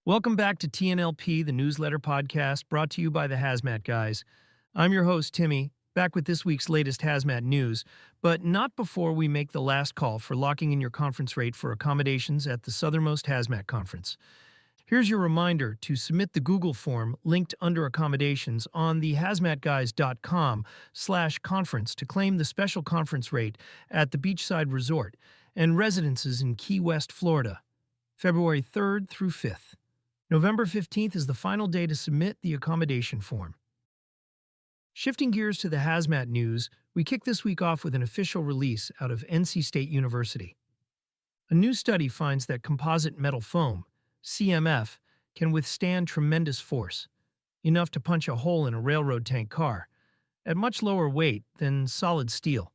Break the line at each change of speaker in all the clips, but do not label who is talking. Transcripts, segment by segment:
Welcome back to TNLP, the newsletter podcast brought to you by the Hazmat Guys. I'm your host, Timmy, back with this week's latest Hazmat news, but not before we make the last call for locking in your conference rate for accommodations at the Southernmost Hazmat Conference. Here's your reminder to submit the Google form linked under accommodations on the hazmatguys.com/conference to claim the special conference rate at the Beachside Resort and residences in Key West, Florida, February 3rd through 5th. November 15th is the final day to submit the accommodation form. Shifting gears to the hazmat news, we kick this week off with an official release out of NC State University. A new study finds that composite metal foam, CMF, can withstand tremendous force, enough to punch a hole in a railroad tank car, at much lower weight than solid steel.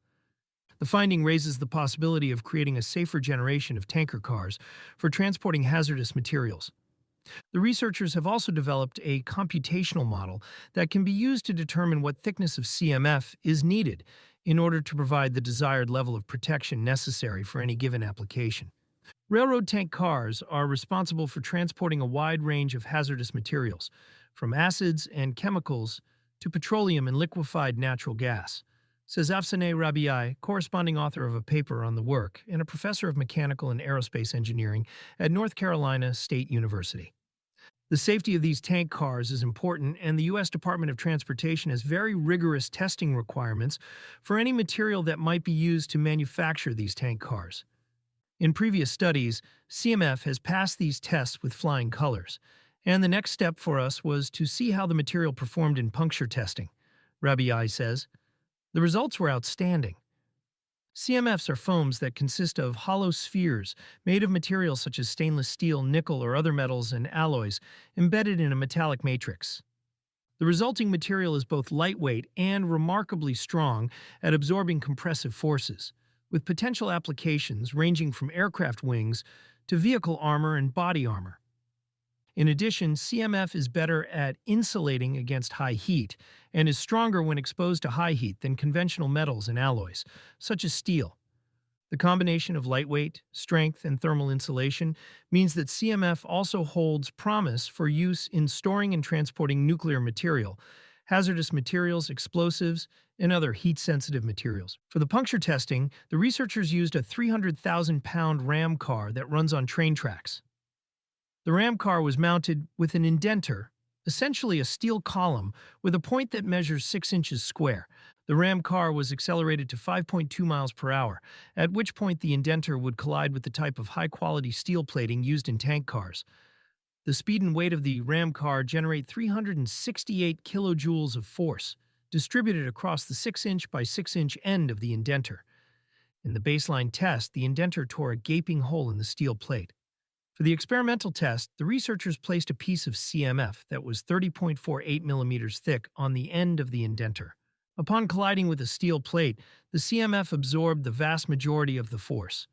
The finding raises the possibility of creating a safer generation of tanker cars for transporting hazardous materials. The researchers have also developed a computational model that can be used to determine what thickness of CMF is needed in order to provide the desired level of protection necessary for any given application. Railroad tank cars are responsible for transporting a wide range of hazardous materials, from acids and chemicals to petroleum and liquefied natural gas, says Afsaneh Rabiai, corresponding author of a paper on the work and a professor of mechanical and aerospace engineering at North Carolina State University. The safety of these tank cars is important, and the U.S. Department of Transportation has very rigorous testing requirements for any material that might be used to manufacture these tank cars. In previous studies, CMF has passed these tests with flying colors, and the next step for us was to see how the material performed in puncture testing, Rabiai says. The results were outstanding. CMFs are foams that consist of hollow spheres made of materials such as stainless steel, nickel, or other metals and alloys embedded in a metallic matrix. The resulting material is both lightweight and remarkably strong at absorbing compressive forces, with potential applications ranging from aircraft wings to vehicle armor and body armor. In addition, CMF is better at insulating against high heat and is stronger when exposed to high heat than conventional metals and alloys, such as steel. The combination of lightweight, strength, and thermal insulation means that CMF also holds promise for use in storing and transporting nuclear material, hazardous materials, explosives, and other heat-sensitive materials. For the puncture testing, the researchers used a 300,000-pound ram car that runs on train tracks. The ram car was mounted with an indenter, essentially a steel column with a point that measures 6 inches square. The ram car was accelerated to 5.2 miles per hour, at which point the indenter would collide with the type of high-quality steel plating used in tank cars. The speed and weight of the ram car generate 368 kilojoules of force, distributed across the 6-inch by 6-inch end of the indenter. In the baseline test, the indenter tore a gaping hole in the steel plate. For the experimental test, the researchers placed a piece of CMF that was 30.48 millimeters thick on the end of the indenter. Upon colliding with a steel plate, the CMF absorbed the vast majority of the force,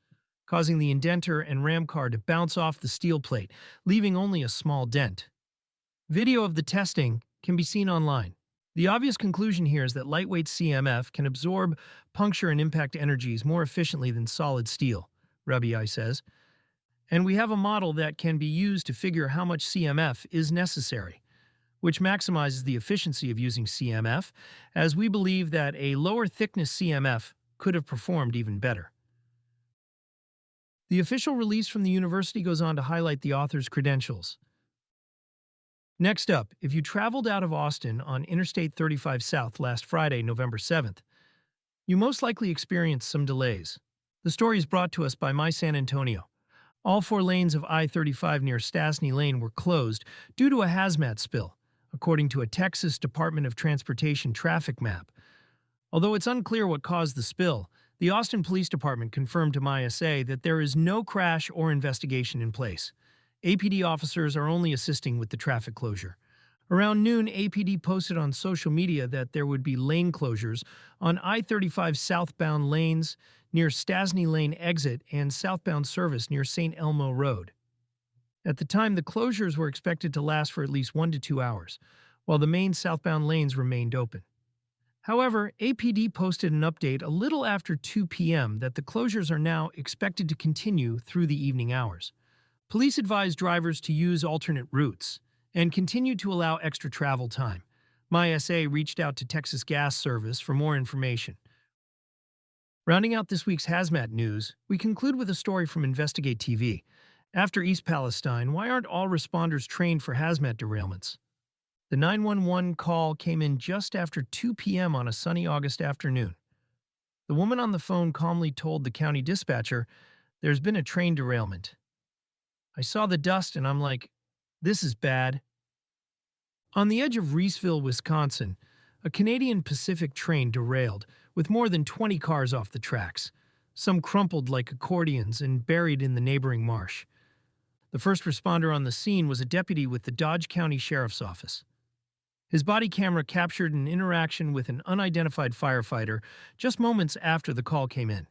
causing the indenter and ram car to bounce off the steel plate, leaving only a small dent. Video of the testing can be seen online. The obvious conclusion here is that lightweight CMF can absorb puncture and impact energies more efficiently than solid steel, Rabiai says. And we have a model that can be used to figure how much CMF is necessary, which maximizes the efficiency of using CMF, as we believe that a lower thickness CMF could have performed even better. The official release from the university goes on to highlight the author's credentials. Next up, if you traveled out of Austin on Interstate 35 South last Friday, November 7th, you most likely experienced some delays. The story is brought to us by My San Antonio. All 4 lanes of I-35 near Stasny Lane were closed due to a hazmat spill, according to a Texas Department of Transportation traffic map. Although it's unclear what caused the spill, the Austin Police Department confirmed to MySA that there is no crash or investigation in place. APD officers are only assisting with the traffic closure. Around noon, APD posted on social media that there would be lane closures on I-35 southbound lanes near Stasny Lane exit and southbound service near St. Elmo Road. At the time, the closures were expected to last for at least 1 to 2 hours, while the main southbound lanes remained open. However, APD posted an update a little after 2 p.m. that the closures are now expected to continue through the evening hours. Police advise drivers to use alternate routes and continue to allow extra travel time. MySA reached out to Texas Gas Service for more information. Rounding out this week's hazmat news, we conclude with a story from Investigate TV. After East Palestine, why aren't all responders trained for hazmat derailments? The 911 call came in just after 2 p.m. on a sunny August afternoon. The woman on the phone calmly told the county dispatcher, "There's been a train derailment." I saw the dust and I'm like, this is bad. On the edge of Reeseville, Wisconsin, a Canadian Pacific train derailed, with more than 20 cars off the tracks, some crumpled like accordions and buried in the neighboring marsh. The first responder on the scene was a deputy with the Dodge County Sheriff's Office. His body camera captured an interaction with an unidentified firefighter just moments after the call came in.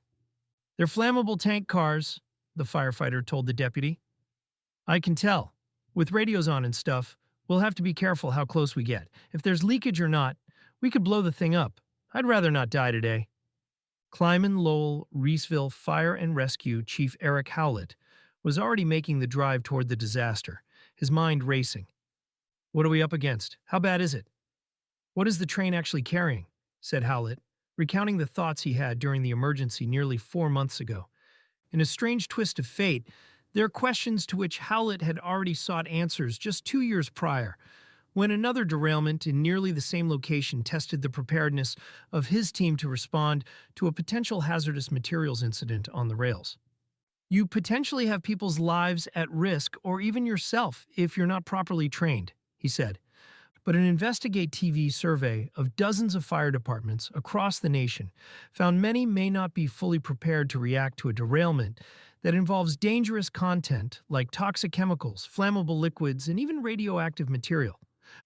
"They're flammable tank cars," the firefighter told the deputy. "I can tell. With radios on and stuff, we'll have to be careful how close we get. If there's leakage or not, we could blow the thing up. I'd rather not die today." Clyman Lowell Reeseville Fire and Rescue Chief Eric Howlett was already making the drive toward the disaster, his mind racing. "What are we up against? How bad is it?" "What is the train actually carrying?" said Howlett, recounting the thoughts he had during the emergency nearly 4 months ago. In a strange twist of fate, there are questions to which Howlett had already sought answers just 2 years prior, when another derailment in nearly the same location tested the preparedness of his team to respond to a potential hazardous materials incident on the rails. You potentially have people's lives at risk, or even yourself, if you're not properly trained, he said. But an Investigate TV survey of dozens of fire departments across the nation found many may not be fully prepared to react to a derailment that involves dangerous content like toxic chemicals, flammable liquids, and even radioactive material.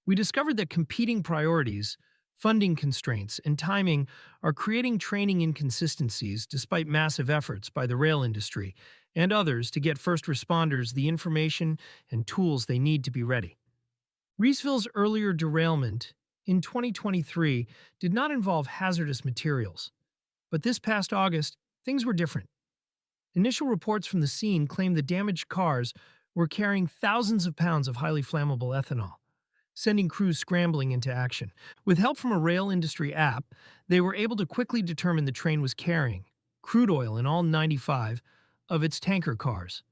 We discovered that competing priorities, funding constraints, and timing are creating training inconsistencies despite massive efforts by the rail industry and others to get first responders the information and tools they need to be ready. Reeseville's earlier derailment in 2023 did not involve hazardous materials, but this past August, things were different. Initial reports from the scene claimed the damaged cars were carrying thousands of pounds of highly flammable ethanol, sending crews scrambling into action. With help from a rail industry app, they were able to quickly determine the train was carrying crude oil in all 95 of its tanker cars.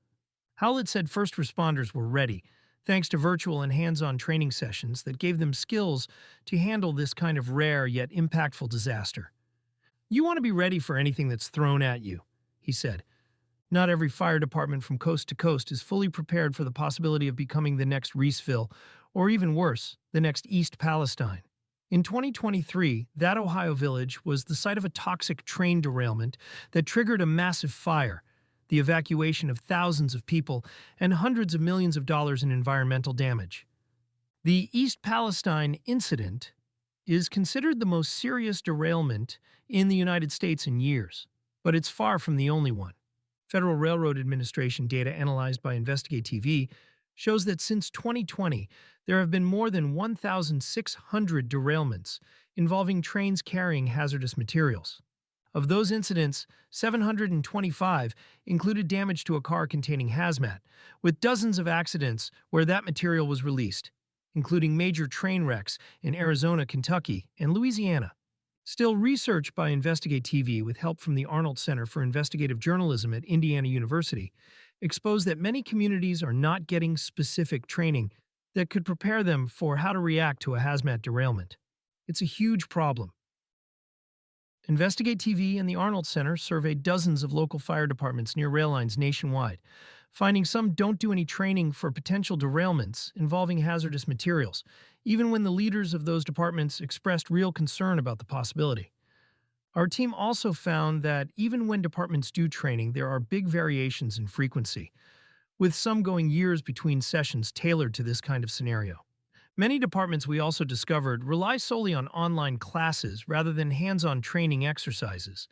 Howlett said first responders were ready, thanks to virtual and hands-on training sessions that gave them skills to handle this kind of rare yet impactful disaster. "You want to be ready for anything that's thrown at you," he said. "Not every fire department from coast to coast is fully prepared for the possibility of becoming the next Reeseville, or even worse, the next East Palestine." In 2023, that Ohio village was the site of a toxic train derailment that triggered a massive fire, the evacuation of thousands of people, and hundreds of millions of dollars in environmental damage. The East Palestine incident is considered the most serious derailment in the United States in years, but it's far from the only one. Federal Railroad Administration data analyzed by Investigate TV shows that since 2020, there have been more than 1,600 derailments involving trains carrying hazardous materials. Of those incidents, 725 included damage to a car containing hazmat, with dozens of accidents where that material was released, including major train wrecks in Arizona, Kentucky, and Louisiana. Still, research by Investigate TV, with help from the Arnold Center for Investigative Journalism at Indiana University, exposed that many communities are not getting specific training that could prepare them for how to react to a hazmat derailment. It's a huge problem. Investigate TV and the Arnold Center surveyed dozens of local fire departments near rail lines nationwide, finding some don't do any training for potential derailments involving hazardous materials, even when the leaders of those departments expressed real concern about the possibility. Our team also found that even when departments do training, there are big variations in frequency, with some going years between sessions tailored to this kind of scenario. Many departments, we also discovered, rely solely on online classes rather than hands-on training exercises.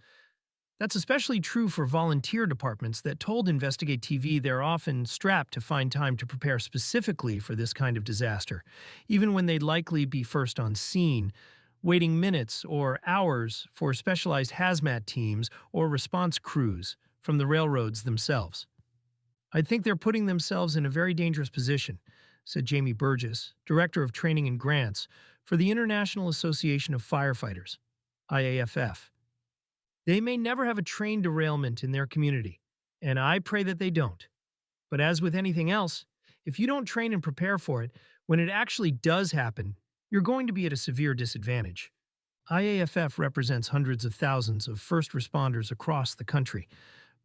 That's especially true for volunteer departments that told Investigate TV they're often strapped to find time to prepare specifically for this kind of disaster, even when they'd likely be first on scene, waiting minutes or hours for specialized hazmat teams or response crews from the railroads themselves. I think they're putting themselves in a very dangerous position, said Jamie Burgess, Director of Training and Grants for the International Association of Firefighters, IAFF. They may never have a train derailment in their community, and I pray that they don't. But as with anything else, if you don't train and prepare for it, when it actually does happen, you're going to be at a severe disadvantage. IAFF represents hundreds of thousands of first responders across the country.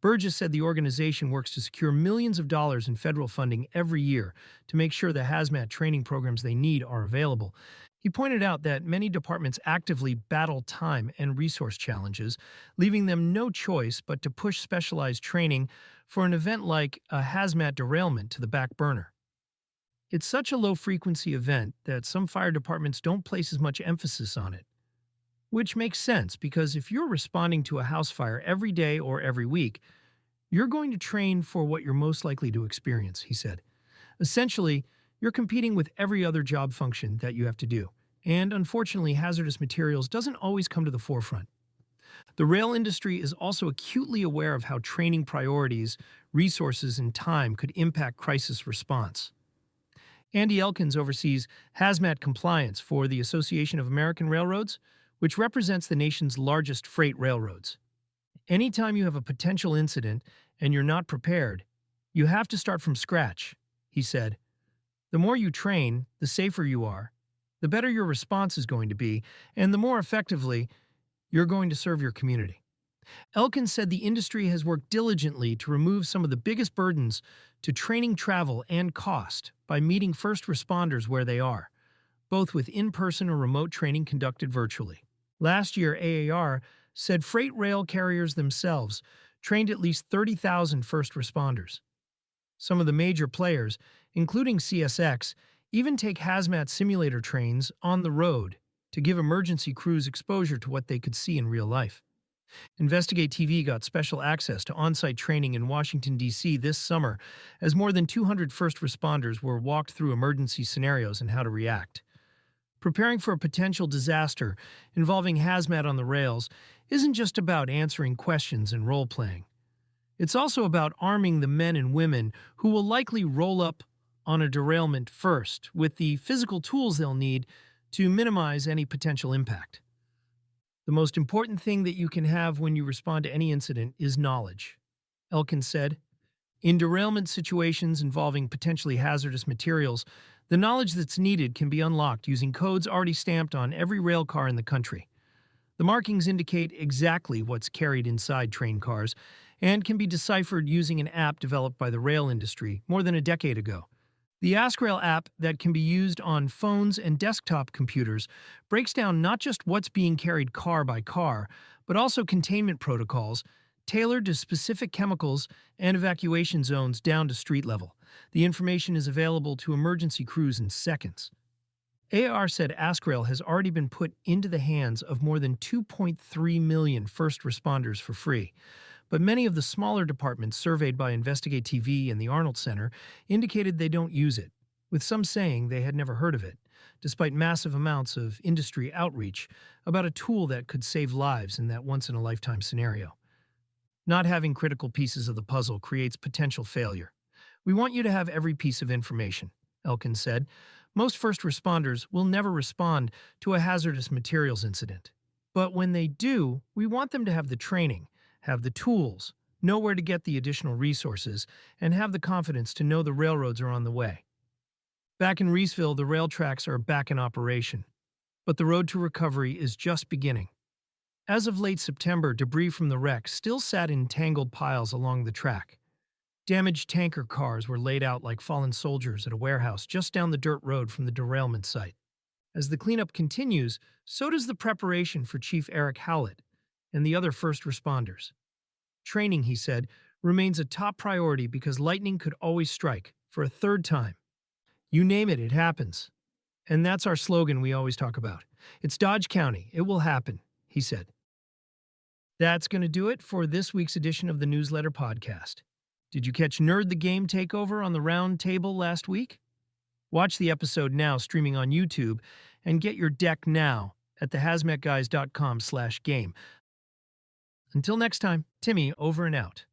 Burgess said the organization works to secure millions of dollars in federal funding every year to make sure the hazmat training programs they need are available. He pointed out that many departments actively battle time and resource challenges, leaving them no choice but to push specialized training for an event like a hazmat derailment to the back burner. It's such a low-frequency event that some fire departments don't place as much emphasis on it. Which makes sense because if you're responding to a house fire every day or every week, you're going to train for what you're most likely to experience, he said. Essentially, you're competing with every other job function that you have to do. And unfortunately, hazardous materials doesn't always come to the forefront. The rail industry is also acutely aware of how training priorities, resources, and time could impact crisis response. Andy Elkins oversees hazmat compliance for the Association of American Railroads, which represents the nation's largest freight railroads. Anytime you have a potential incident and you're not prepared, you have to start from scratch, he said. The more you train, the safer you are, the better your response is going to be, and the more effectively you're going to serve your community. Elkins said the industry has worked diligently to remove some of the biggest burdens to training travel and cost by meeting first responders where they are, both with in-person or remote training conducted virtually. Last year, AAR said freight rail carriers themselves trained at least 30,000 first responders. Some of the major players, including CSX, even take hazmat simulator trains on the road to give emergency crews exposure to what they could see in real life. Investigate TV got special access to on-site training in Washington, D.C. this summer as more than 200 first responders were walked through emergency scenarios and how to react. Preparing for a potential disaster involving hazmat on the rails isn't just about answering questions and role-playing. It's also about arming the men and women who will likely roll up on a derailment first with the physical tools they'll need to minimize any potential impact. The most important thing that you can have when you respond to any incident is knowledge, Elkins said. In derailment situations involving potentially hazardous materials, the knowledge that's needed can be unlocked using codes already stamped on every rail car in the country. The markings indicate exactly what's carried inside train cars and can be deciphered using an app developed by the rail industry more than a decade ago. The AskRail app that can be used on phones and desktop computers breaks down not just what's being carried car by car, but also containment protocols tailored to specific chemicals and evacuation zones down to street level. The information is available to emergency crews in seconds. AAR said AskRail has already been put into the hands of more than 2.3 million first responders for free. But many of the smaller departments surveyed by Investigate TV and the Arnold Center indicated they don't use it, with some saying they had never heard of it, despite massive amounts of industry outreach about a tool that could save lives in that once-in-a-lifetime scenario. Not having critical pieces of the puzzle creates potential failure. We want you to have every piece of information, Elkins said. Most first responders will never respond to a hazardous materials incident. But when they do, we want them to have the training, have the tools, know where to get the additional resources, and have the confidence to know the railroads are on the way. Back in Reesville, the rail tracks are back in operation, but the road to recovery is just beginning. As of late September, debris from the wreck still sat in tangled piles along the track. Damaged tanker cars were laid out like fallen soldiers at a warehouse just down the dirt road from the derailment site. As the cleanup continues, so does the preparation for Chief Eric Howlett and the other first responders. Training, he said, remains a top priority because lightning could always strike, for a third time. You name it, it happens. And that's our slogan we always talk about. It's Dodge County, it will happen, he said. That's going to do it for this week's edition of the Newsletter Podcast. Did you catch Nerd the Game takeover on the round table last week? Watch the episode now streaming on YouTube and get your deck now at thehazmatguys.com/game. Until next time, Timmy over and out.